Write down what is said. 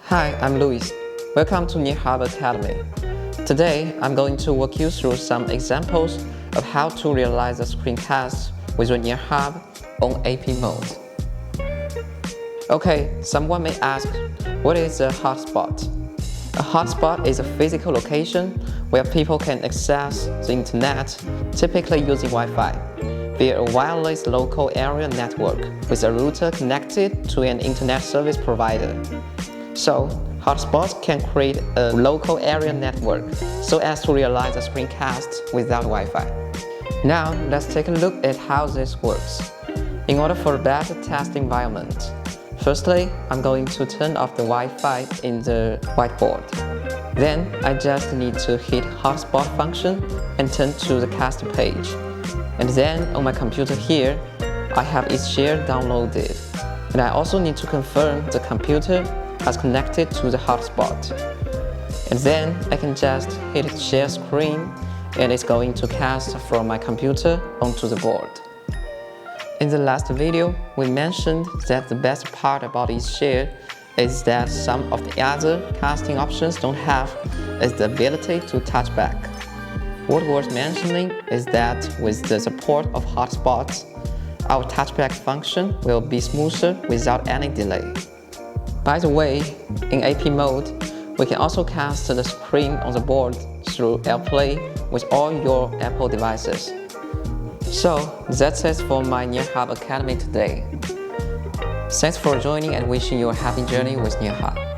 Hi, I'm Luis. Welcome to NearHub Academy. Today, I'm going to walk you through some examples of how to realize a screencast with your NearHub on AP mode. Okay, someone may ask, what is a hotspot? A hotspot is a physical location where people can access the internet, typically using Wi-Fi, via a wireless local area network with a router connected to an internet service provider. So, hotspots can create a local area network so as to realize a screencast without Wi-Fi. Now, let's take a look at how this works. In order for a better test environment, firstly, I'm going to turn off the Wi-Fi in the whiteboard. Then, I just need to hit hotspot function and turn to the cast page. And then, on my computer here, I have EShare downloaded. And I also need to confirm the computer has connected to the hotspot. And then I can just hit share screen and it's going to cast from my computer onto the board. In the last video, we mentioned that the best part about EShare is that some of the other casting options don't have is the ability to touch back. What worth mentioning is that with the support of hotspots, our touchback function will be smoother without any delay. By the way, in AP mode, we can also cast the screen on the board through AirPlay with all your Apple devices. So, that's it for my NearHub Academy today. Thanks for joining and wishing you a happy journey with NearHub.